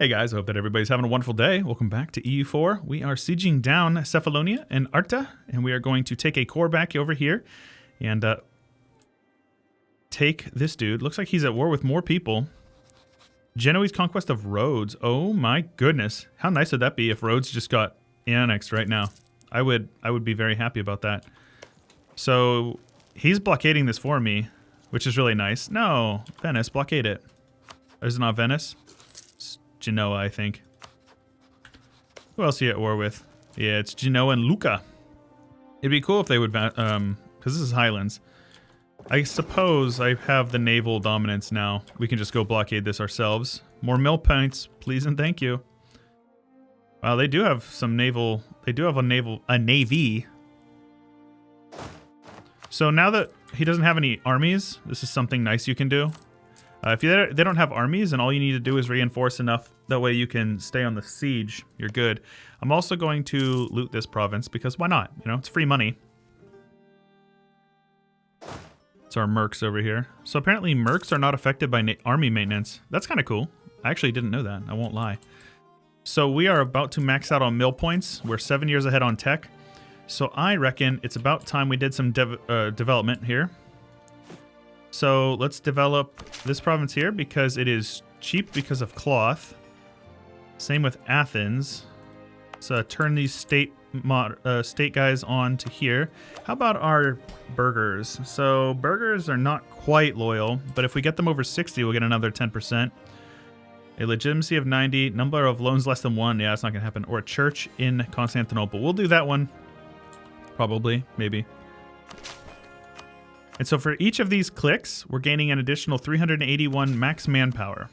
Hey guys, I hope that everybody's having a wonderful day. Welcome back to EU4. We are sieging down Cephalonia and Arta, and we are going to take a core back over here and take this dude. Looks like he's at war with more people. Genoese conquest of Rhodes. Oh my goodness. How nice would that be if Rhodes just got annexed right now? I would be very happy about that. So he's blockading this for me, which is really nice. No, Venice, blockade it. Is it not Venice? Genoa, I think. Who else are you at war with? Yeah, it's Genoa and Lucca. It'd be cool if they would, because this is Highlands. I suppose I have the naval dominance now. We can just go blockade this ourselves. More mill points, please and thank you. Wow, they do have some naval. They do have a navy. So now that he doesn't have any armies, this is something nice you can do. If they don't have armies, and all you need to do is reinforce enough, that way you can stay on the siege, you're good. I'm also going to loot this province, because why not? You know, it's free money. It's our mercs over here. So apparently mercs are not affected by army maintenance. That's kind of cool. I actually didn't know that, I won't lie. So we are about to max out on mill points. We're 7 years ahead on tech. So I reckon it's about time we did some development here. So let's develop this province here because it is cheap because of cloth. Same with Athens. Let's turn these state guys on to here. How about our burghers? So burghers are not quite loyal, but if we get them over 60, we'll get another 10%. A legitimacy of 90, number of loans less than 1. Yeah, it's not going to happen. Or a church in Constantinople. We'll do that one. Probably, maybe. And so for each of these clicks, we're gaining an additional 381 max manpower,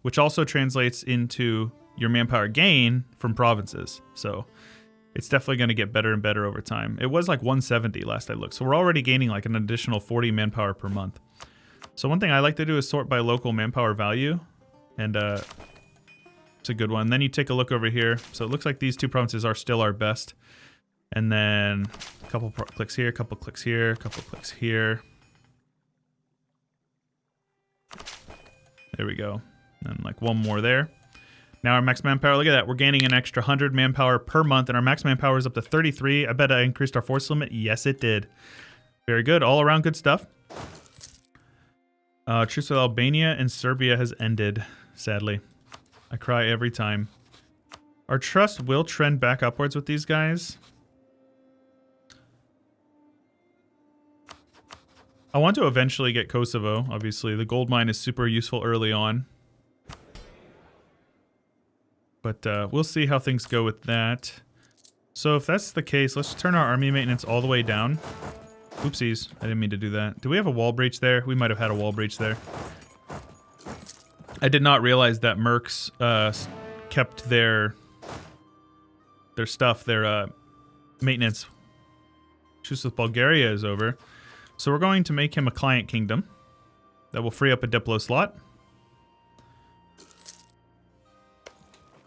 which also translates into your manpower gain from provinces. So it's definitely going to get better and better over time. It was like 170 last I looked. So we're already gaining like an additional 40 manpower per month. So one thing I like to do is sort by local manpower value. And it's a good one. Then you take a look over here. So it looks like these two provinces are still our best. And then a couple clicks here, a couple clicks here, a couple clicks here. There we go. And like one more there. Now our max manpower, look at that. We're gaining an extra 100 manpower per month, and our max manpower is up to 33. I bet I increased our force limit. Yes, it did. Very good. All around good stuff. Truce with Albania and Serbia has ended, sadly. I cry every time. Our trust will trend back upwards with these guys. I want to eventually get Kosovo, obviously. The gold mine is super useful early on. But we'll see how things go with that. So if that's the case, let's turn our army maintenance all the way down. Oopsies, I didn't mean to do that. Do we have a wall breach there? We might have had a wall breach there. I did not realize that mercs kept their stuff, their maintenance. Truce with Bulgaria is over. So we're going to make him a client kingdom. That will free up a Diplo slot.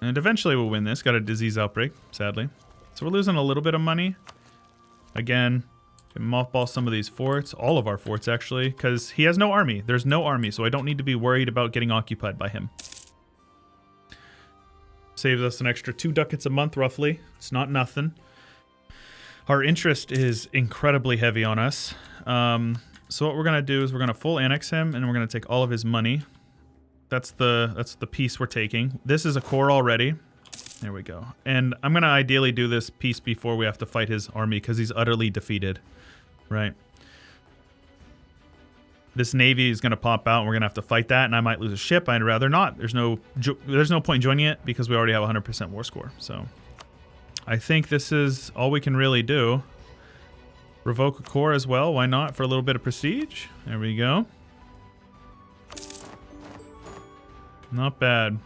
And eventually we'll win this. Got a disease outbreak, sadly. So we're losing a little bit of money. Again, can mothball some of these forts. All of our forts, actually. Because he has no army. There's no army, so I don't need to be worried about getting occupied by him. Saves us an extra 2 ducats a month, roughly. It's not nothing. Our interest is incredibly heavy on us. So what we're going to do is we're going to full annex him, and we're going to take all of his money. That's the piece we're taking. This is a core already. There we go. And I'm going to ideally do this piece before we have to fight his army, because he's utterly defeated. Right. This navy is going to pop out, and we're going to have to fight that, and I might lose a ship. I'd rather not. There's no point in joining it, because we already have 100% war score. So I think this is all we can really do. Revoke a core as well. Why not? For a little bit of prestige. There we go. Not bad.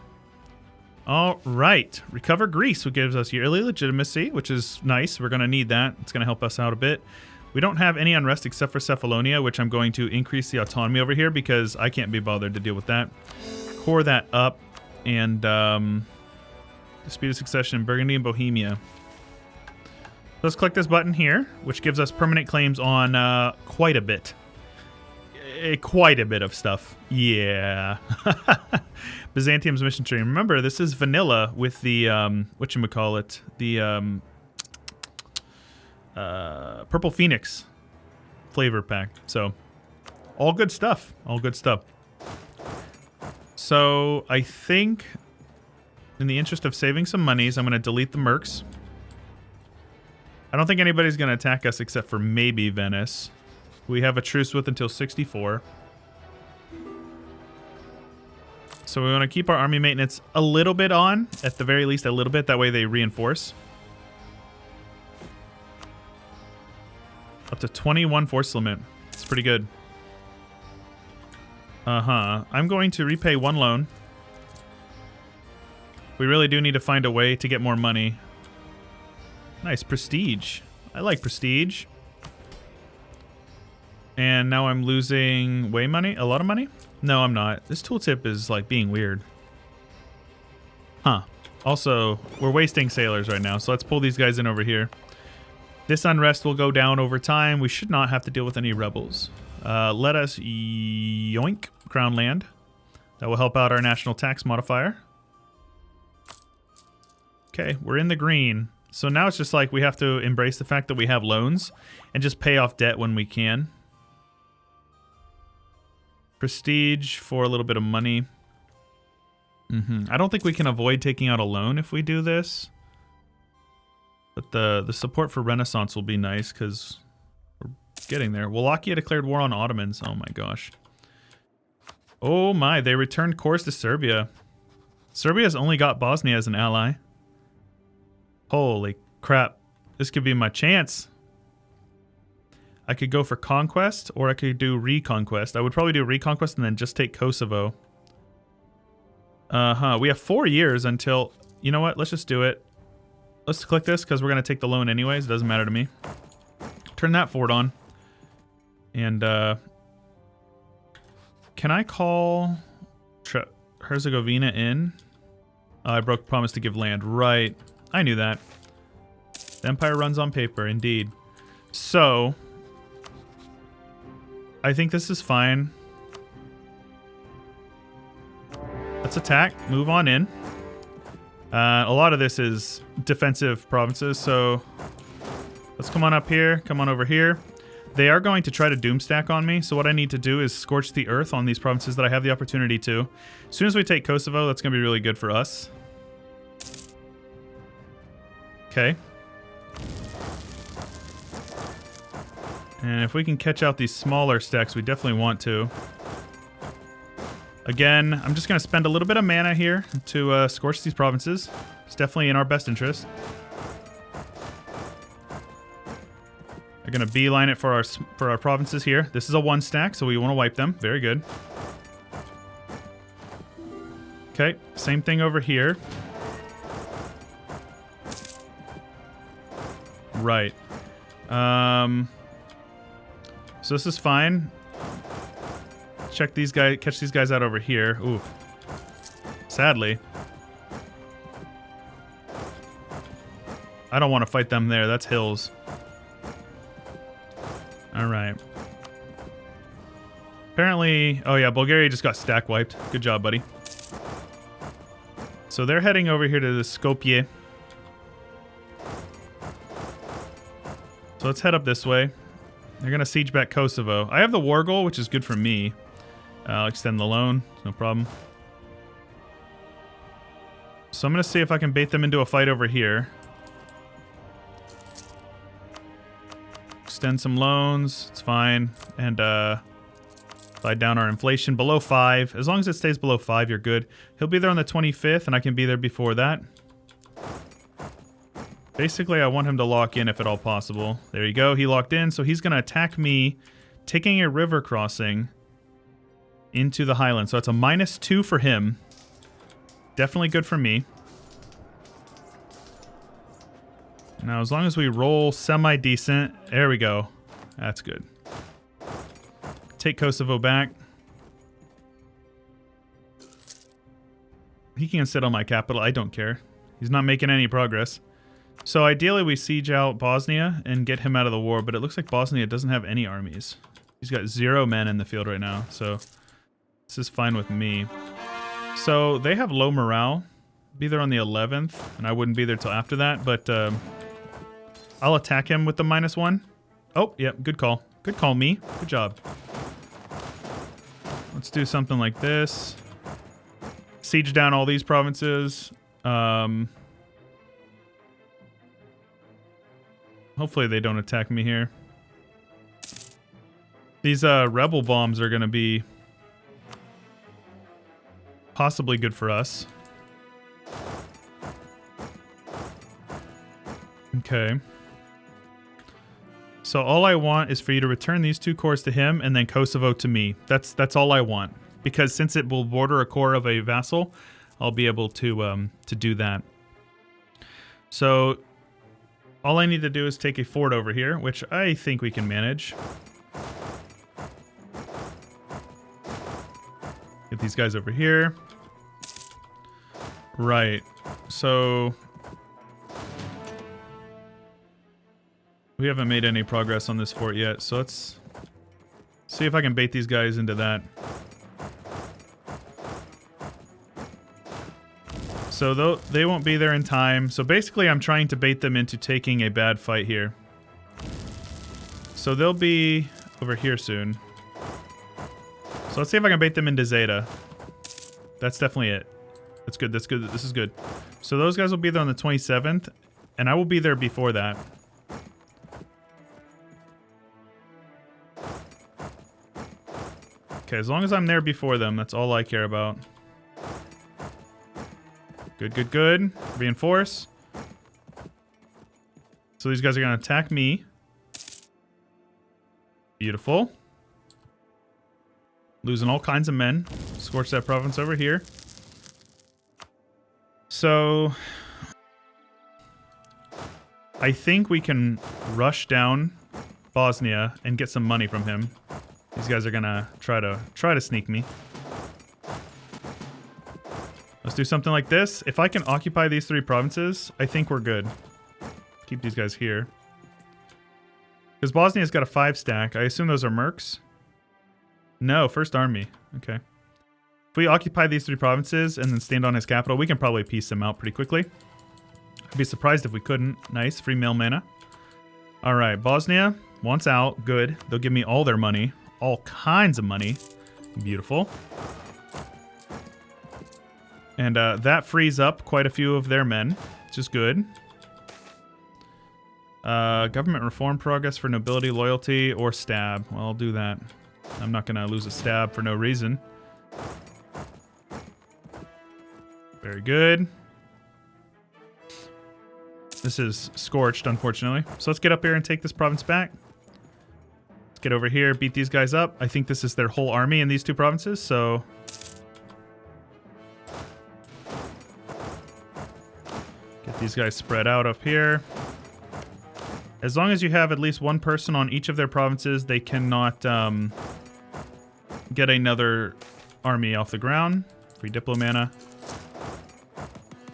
All right. Recover Greece, which gives us yearly legitimacy, which is nice. We're going to need that. It's going to help us out a bit. We don't have any unrest except for Cephalonia, which I'm going to increase the autonomy over here because I can't be bothered to deal with that. Core that up. And the speed of succession in Burgundy and Bohemia. Let's click this button here, which gives us permanent claims on quite a bit. quite a bit of stuff. Yeah. Byzantium's mission tree. Remember, this is vanilla with the, whatchamacallit, the Purple Phoenix flavor pack. So, all good stuff. All good stuff. So, I think, in the interest of saving some monies, I'm going to delete the mercs. I don't think anybody's going to attack us except for maybe Venice. We have a truce with until 64. So we want to keep our army maintenance a little bit on. At the very least, a little bit. That way they reinforce. Up to 21 force limit. It's pretty good. I'm going to repay one loan. We really do need to find a way to get more money. Nice. Prestige. I like prestige. And now I'm losing way money? A lot of money? No, I'm not. This tooltip is like being weird. Huh. Also, we're wasting sailors right now, so let's pull these guys in over here. This unrest will go down over time. We should not have to deal with any rebels. Let us yoink crown land. That will help out our national tax modifier. Okay, we're in the green. So now it's just like we have to embrace the fact that we have loans and just pay off debt when we can. Prestige for a little bit of money. I don't think we can avoid taking out a loan if we do this. But the support for Renaissance will be nice because we're getting there. Wallachia declared war on Ottomans. Oh my gosh. Oh my, they returned course to Serbia. Serbia's only got Bosnia as an ally. Holy crap. This could be my chance. I could go for conquest, or I could do reconquest. I would probably do reconquest and then just take Kosovo. We have 4 years until... You know what? Let's just do it. Let's click this, because we're going to take the loan anyways. It doesn't matter to me. Turn that fort on. And, can I call Herzegovina in? I broke promise to give land. Right. I knew that. The empire runs on paper, indeed. So... I think this is fine. Let's attack. Move on in. A lot of this is defensive provinces, so let's come on up here. Come on over here. They are going to try to doomstack on me, so what I need to do is scorch the earth on these provinces that I have the opportunity to. As soon as we take Kosovo, that's going to be really good for us. Okay. And if we can catch out these smaller stacks, we definitely want to. Again, I'm just going to spend a little bit of mana here to scorch these provinces. It's definitely in our best interest. I'm going to beeline it for our provinces here. This is a 1 stack, so we want to wipe them. Very good. Okay, same thing over here. Right. So this is fine. Check these guys, catch these guys out over here. Ooh. Sadly. I don't want to fight them there. That's hills. Alright. Apparently... Oh yeah, Bulgaria just got stack wiped. Good job, buddy. So they're heading over here to the Skopje. So let's head up this way. They're going to siege back Kosovo. I have the war goal, which is good for me. I'll extend the loan. No problem. So I'm going to see if I can bait them into a fight over here. Extend some loans. It's fine. And slide down our inflation below 5. As long as it stays below 5, you're good. He'll be there on the 25th, and I can be there before that. Basically, I want him to lock in if at all possible. There you go. He locked in, so he's going to attack me, taking a river crossing into the highlands. So it's a -2 for him. Definitely good for me. Now, as long as we roll semi-decent... There we go. That's good. Take Kosovo back. He can sit on my capital. I don't care. He's not making any progress. So ideally we siege out Bosnia and get him out of the war, but it looks like Bosnia doesn't have any armies. He's got 0 men in the field right now, so this is fine with me. So they have low morale. Be there on the 11th, and I wouldn't be there till after that, but I'll attack him with the -1. Oh, yep, good call. Good call, me. Good job. Let's do something like this. Siege down all these provinces. Hopefully they don't attack me here. These rebel bombs are going to be possibly good for us. Okay. So all I want is for you to return these 2 cores to him and then Kosovo to me. That's all I want. Because since it will border a core of a vassal, I'll be able to do that. So all I need to do is take a fort over here, which I think we can manage. Get these guys over here. Right. So we haven't made any progress on this fort yet, so let's see if I can bait these guys into that. So they won't be there in time. So basically I'm trying to bait them into taking a bad fight here. So they'll be over here soon. So let's see if I can bait them into Zeta. That's definitely it. That's good, that's good, this is good. So those guys will be there on the 27th, and I will be there before that. Okay, as long as I'm there before them, that's all I care about. Good, good, good. Reinforce. So these guys are going to attack me. Beautiful. Losing all kinds of men. Scorch that province over here. So I think we can rush down Bosnia and get some money from him. These guys are going to try to sneak me. Let's do something like this. If I can occupy these 3 provinces, I think we're good. Keep these guys here. Because Bosnia's got a 5 stack. I assume those are mercs? No, first army. Okay. If we occupy these 3 provinces and then stand on his capital, we can probably piece them out pretty quickly. I'd be surprised if we couldn't. Nice, free mail mana. Alright, Bosnia wants out. Good. They'll give me all their money. All kinds of money. Beautiful. And that frees up quite a few of their men, which is good. Government reform progress for nobility, loyalty, or stab. Well, I'll do that. I'm not going to lose a stab for no reason. Very good. This is scorched, unfortunately. So let's get up here and take this province back. Let's get over here, beat these guys up. I think this is their whole army in these 2 provinces, so... Get these guys spread out up here. As long as you have at least 1 person on each of their provinces, they cannot get another army off the ground. Free Diplo mana.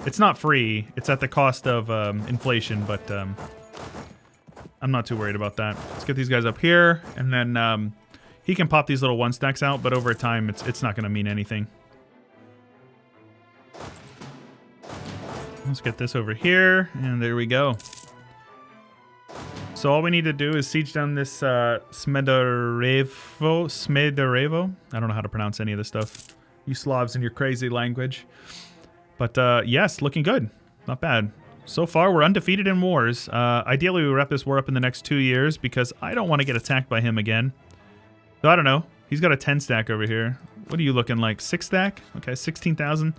It's not free. It's at the cost of inflation, but I'm not too worried about that. Let's get these guys up here, and then he can pop these little 1 stacks out, but over time, it's not going to mean anything. Let's get this over here, and there we go. So all we need to do is siege down this Smederevo. I don't know how to pronounce any of this stuff. You Slavs in your crazy language. But yes, looking good. Not bad. So far, we're undefeated in wars. Ideally, we wrap this war up in the next 2 years because I don't want to get attacked by him again. So I don't know. He's got a 10 stack over here. What are you looking like? 6 stack? Okay, 16,000.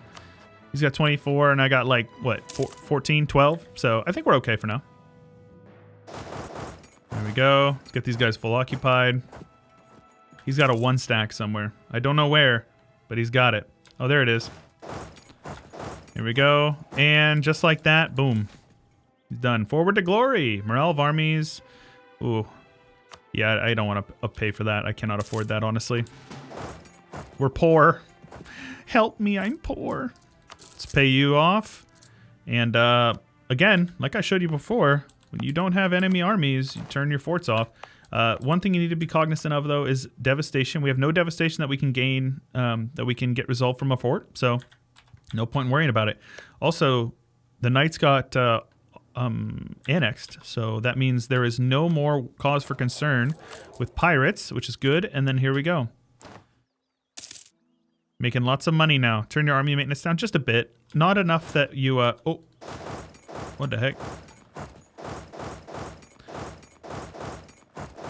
He's got 24, and I got like, what, 14, 12? So I think we're okay for now. There we go. Let's get these guys full occupied. He's got a 1 stack somewhere. I don't know where, but he's got it. Oh, there it is. Here we go. And just like that, boom. He's done. Forward to glory. Morale of armies. Ooh. Yeah, I don't want to pay for that. I cannot afford that, honestly. We're poor. Help me, I'm poor. Let's pay you off. And again, like I showed you before, when you don't have enemy armies, you turn your forts off. One thing you need to be cognizant of, though, is devastation. We have no devastation that we can gain, that we can get resolved from a fort, so no point in worrying about it. Also, the knights got annexed, so that means there is no more cause for concern with pirates, which is good. And then here we go. Making lots of money now. Turn your army maintenance down just a bit. Not enough that you, oh, what the heck?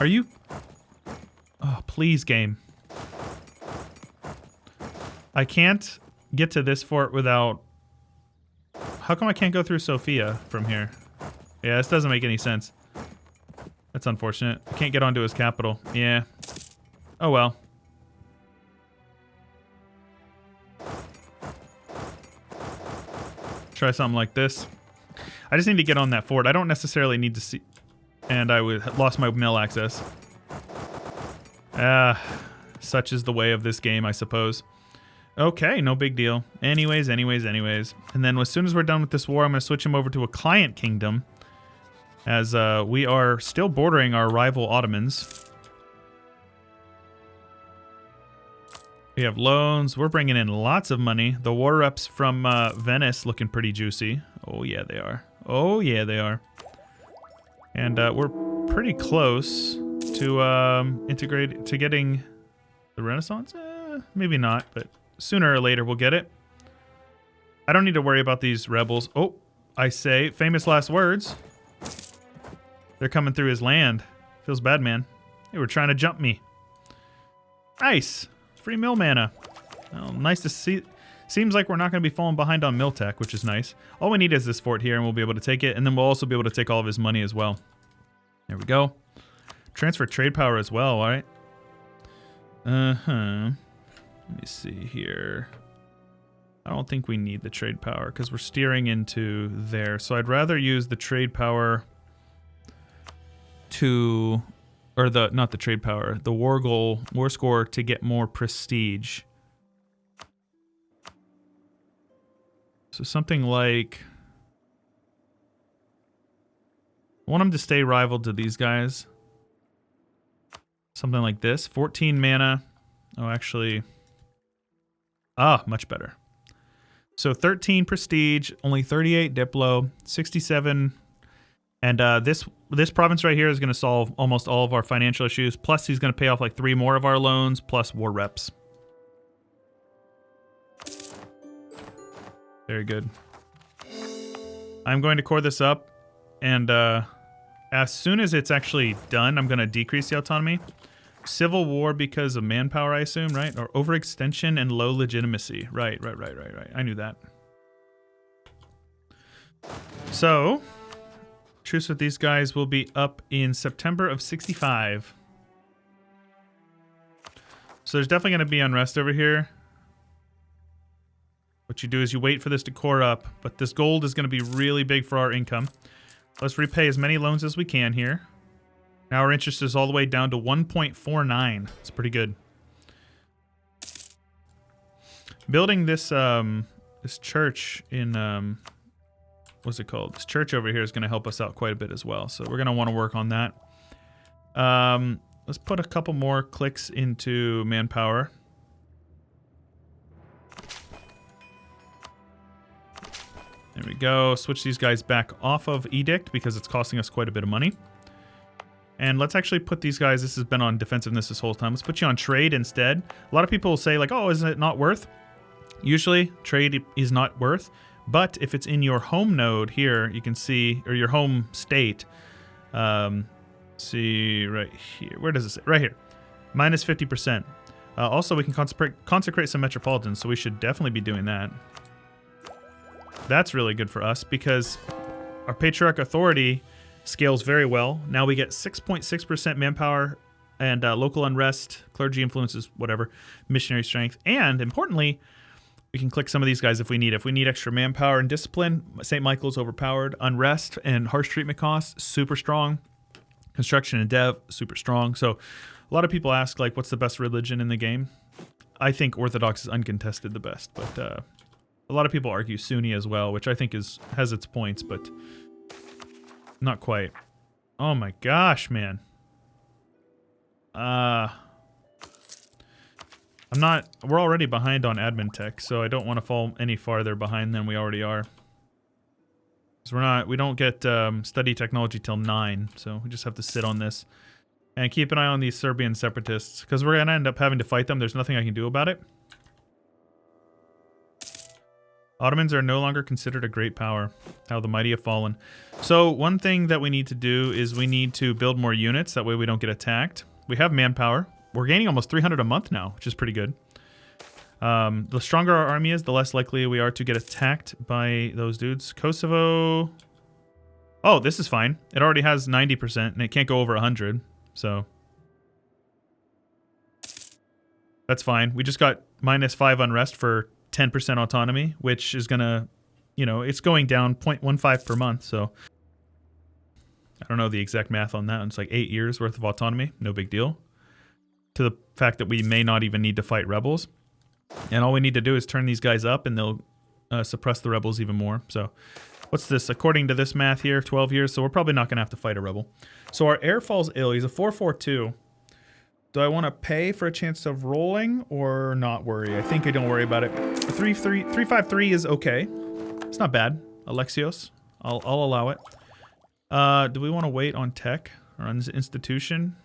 Are you? Oh, please, game. I can't get to this fort without... How come I can't go through Sofia from here? Yeah, this doesn't make any sense. That's unfortunate. I can't get onto his capital. Yeah. Oh well. Try something like this. I just need to get on that fort. I don't necessarily need to see... And I lost my mill access. Such is the way of this game, I suppose. Okay, no big deal. Anyways. And then as soon as we're done with this war, I'm going to switch him over to a client kingdom. As we are still bordering our rival Ottomans. We have loans. We're bringing in lots of money. The war reps from Venice looking pretty juicy. Oh, yeah, they are. Oh, yeah, they are. And we're pretty close to getting the Renaissance. Maybe not, but sooner or later we'll get it. I don't need to worry about these rebels. Oh, I say famous last words. They're coming through his land. Feels bad, man. They were trying to jump me. Nice. Free mill mana. Well, nice to see. Seems like we're not going to be falling behind on mill tech, which is nice. All we need is this fort here, and we'll be able to take it. And then we'll also be able to take all of his money as well. There we go. Transfer trade power as well, all right? Uh-huh. Let me see here. I don't think we need the trade power because we're steering into there. So I'd rather use the trade power to... Or not the trade power. The war score to get more prestige. So something like... I want them to stay rival to these guys. Something like this. 14 mana. Oh, actually... Ah, much better. So 13 prestige, only 38 Diplo, 67... And this province right here is going to solve almost all of our financial issues. Plus, he's going to pay off like 3 more of our loans, plus war reps. Very good. I'm going to core this up. And as soon as it's actually done, I'm going to decrease the autonomy. Civil war because of manpower, I assume, right? Or overextension and low legitimacy. Right. I knew that. So... Truce with these guys will be up in September of 65. So there's definitely going to be unrest over here. What you do is you wait for this to core up, but this gold is going to be really big for our income. Let's repay as many loans as we can here. Now our interest is all the way down to 1.49. It's pretty good. Building this this church in... what's it called? This church over here is going to help us out quite a bit as well. So we're going to want to work on that. Let's put a couple more clicks into manpower. There we go. Switch these guys back off of Edict because it's costing us quite a bit of money. And let's actually put these guys, this has been on defensiveness this whole time. Let's put you on trade instead. A lot of people will say like, oh, isn't it not worth? Usually trade is not worth. But if it's in your home node here, you can see, or your home state, see right here. Where does it say? Right here. Minus 50%. Also, we can consecrate some metropolitans, so we should definitely be doing that. That's really good for us because our Patriarch Authority scales very well. Now we get 6.6% manpower and local unrest, clergy influences, whatever, missionary strength, and importantly, we can click some of these guys if we need. If we need extra manpower and discipline, St. Michael's overpowered. Unrest and harsh treatment costs, super strong. Construction and dev, super strong. So a lot of people ask, like, what's the best religion in the game? I think Orthodox is uncontested the best, but a lot of people argue Sunni as well, which I think has its points, but not quite. Oh my gosh, man. I'm not... We're already behind on admin tech, so I don't want to fall any farther behind than we already are. Because we don't get study technology till 9, so we just have to sit on this. And keep an eye on these Serbian separatists, because we're going to end up having to fight them. There's nothing I can do about it. Ottomans are no longer considered a great power. How the mighty have fallen. So one thing that we need to do is we need to build more units. That way we don't get attacked. We have manpower. We're gaining almost 300 a month now, which is pretty good. The stronger our army is, the less likely we are to get attacked by those dudes. Kosovo... Oh, this is fine. It already has 90%, and it can't go over 100. So... That's fine. We just got -5 unrest for 10% autonomy, which is going to... You know, it's going down 0.15 per month, so... I don't know the exact math on that. It's like 8 years worth of autonomy. No big deal. To the fact that we may not even need to fight rebels. And all we need to do is turn these guys up and they'll suppress the rebels even more. So what's this? According to this math here, 12 years. So we're probably not going to have to fight a rebel. So our heir falls ill. He's a 442. Do I want to pay for a chance of rolling or not worry? I think I don't worry about it. 353 is okay. It's not bad. Alexios. I'll allow it. Do we want to wait on tech or on this institution?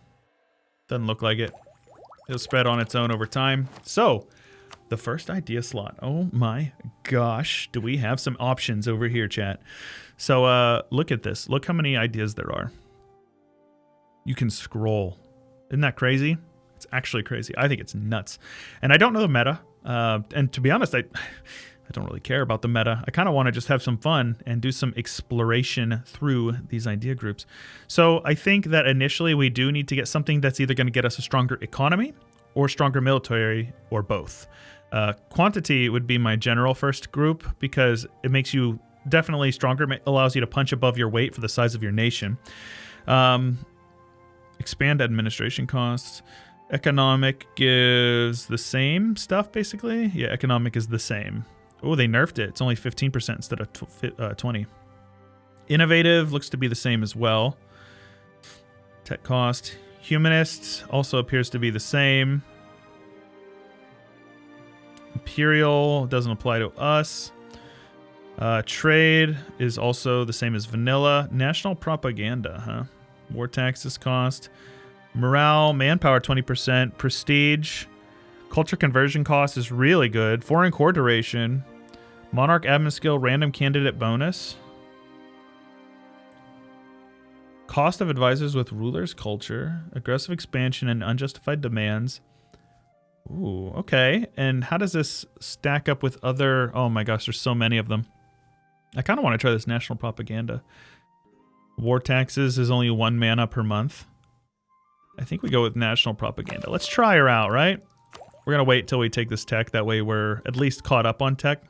Doesn't look like it. It'll spread on its own over time. So, the first idea slot. Oh my gosh. Do we have some options over here, chat? So, look at this. Look how many ideas there are. You can scroll. Isn't that crazy? It's actually crazy. I think it's nuts. And I don't know the meta. And to be honest, I don't really care about the meta. I kind of want to just have some fun and do some exploration through these idea groups. So I think that initially we do need to get something that's either going to get us a stronger economy or stronger military or both. Quantity would be my general first group because it makes you definitely stronger. It allows you to punch above your weight for the size of your nation. Expand administration costs. Economic gives the same stuff basically. Yeah, economic is the same. Oh, they nerfed it. It's only 15% instead of 20. Innovative looks to be the same as well. Tech cost. Humanist also appears to be the same. Imperial doesn't apply to us. Trade is also the same as vanilla. National propaganda, huh? War taxes cost. Morale, manpower 20%. Prestige. Culture conversion cost is really good. Foreign core duration. Monarch admin skill, random candidate bonus. Cost of advisors with rulers culture. Aggressive expansion and unjustified demands. Ooh, okay. And how does this stack up with other... Oh my gosh, there's so many of them. I kind of want to try this national propaganda. War taxes is only 1 mana per month. I think we go with national propaganda. Let's try her out, right? We're going to wait till we take this tech. That way we're at least caught up on tech.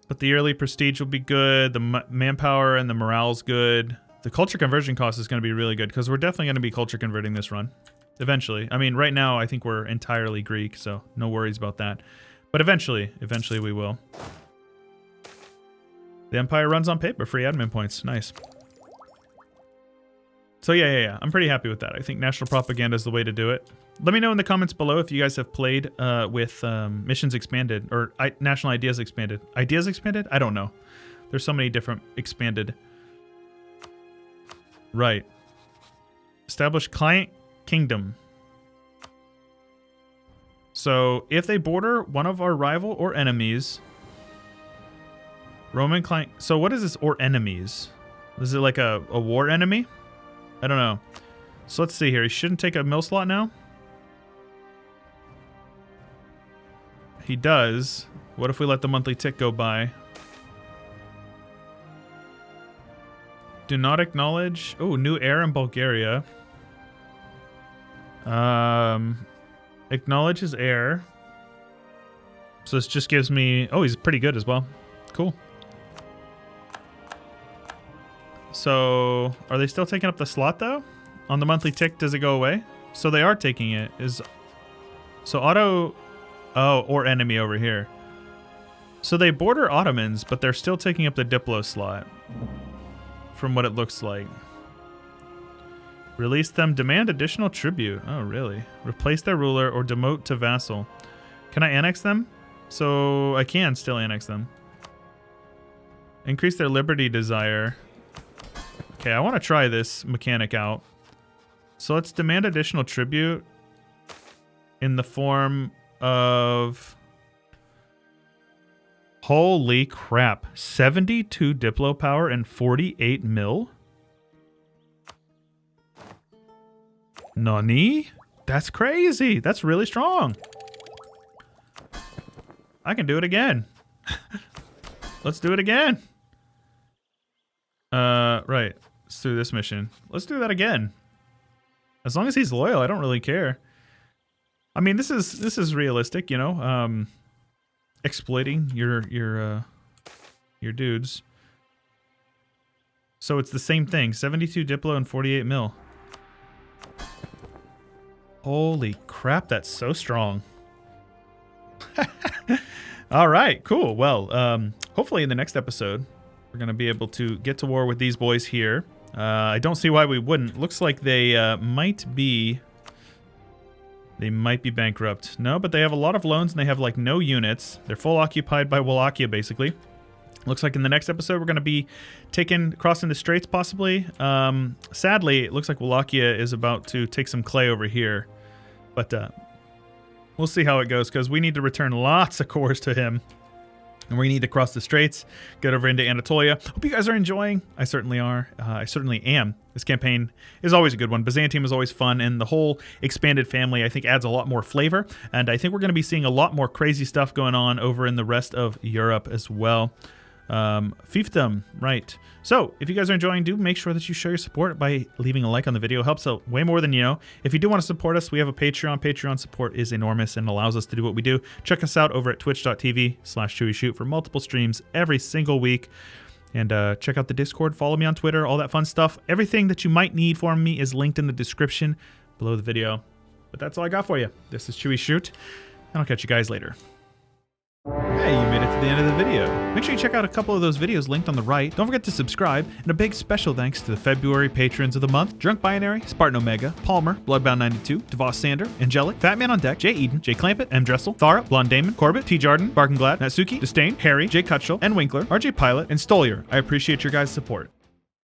But the yearly prestige will be good. The manpower and the morale's good. The culture conversion cost is going to be really good because we're definitely going to be culture converting this run. Eventually. I mean, right now I think we're entirely Greek, so no worries about that. But eventually we will. The Empire runs on paper. Free admin points. Nice. So yeah. I'm pretty happy with that. I think national propaganda is the way to do it. Let me know in the comments below if you guys have played with Missions Expanded or National Ideas Expanded. Ideas Expanded? I don't know. There's so many different expanded. Right. Establish client kingdom. So if they border one of our rival or enemies, Roman client. So what is this or enemies? Is it like a war enemy? I don't know. So let's see here. He shouldn't take a mill slot now. He does. What if we let the monthly tick go by? Do not acknowledge. Oh, new heir in Bulgaria. Acknowledge his heir. So this just gives me... Oh, he's pretty good as well. Cool. So, are they still taking up the slot, though? On the monthly tick, does it go away? So they are taking it. So auto... Oh, or enemy over here. So they border Ottomans, but they're still taking up the Diplo slot. From what it looks like. Release them. Demand additional tribute. Oh, really? Replace their ruler or demote to vassal. Can I annex them? So I can still annex them. Increase their liberty desire. Okay, I want to try this mechanic out. So let's demand additional tribute in the form of... Holy crap. 72 Diplo power and 48 mil? Nani? That's crazy. That's really strong. I can do it again. Let's do it again. Right. Let's do this mission. Let's do that again. As long as he's loyal, I don't really care. I mean, this is realistic, you know. Exploiting your dudes. So it's the same thing. 72 Diplo and 48 mil. Holy crap, that's so strong. All right, cool. Well, hopefully in the next episode, we're going to be able to get to war with these boys here. I don't see why we wouldn't. Looks like they might be bankrupt. No, but they have a lot of loans and they have like no units. They're full occupied by Wallachia, basically. Looks like in the next episode, we're going to be crossing the straits, possibly. Sadly, it looks like Wallachia is about to take some clay over here. But we'll see how it goes, because we need to return lots of cores to him. And we need to cross the straits, get over into Anatolia. Hope you guys are enjoying. I certainly are. I certainly am. This campaign is always a good one. Byzantium is always fun, and the whole expanded family, I think, adds a lot more flavor. And I think we're going to be seeing a lot more crazy stuff going on over in the rest of Europe as well. Fiefdom, right. So, if you guys are enjoying, do make sure that you show your support by leaving a like on the video. It helps out way more than you know. If you do want to support us, we have a Patreon. Patreon support is enormous and allows us to do what we do. Check us out over at twitch.tv/Chewyshoot for multiple streams every single week. And check out the Discord. Follow me on Twitter, all that fun stuff. Everything that you might need from me is linked in the description below the video. But that's all I got for you. This is Chewyshoot, and I'll catch you guys later. Hey, you made it to the end of the video. Make sure you check out a couple of those videos linked on the right. Don't forget to subscribe, and a big special thanks to the February patrons of the month: Drunk Binary, Spartan Omega, Palmer, Bloodbound92, Devos Sander, Angelic, Fatman on Deck, Jay Eden, Jay Clampett, M. Dressel, Thara, Blonde Damon, Corbett, T. Jarden, Barkenglad, Natsuki, Disdain, Harry, Jay Cutchell, N. Winkler, RJ Pilot, and Stolier. I appreciate your guys' support.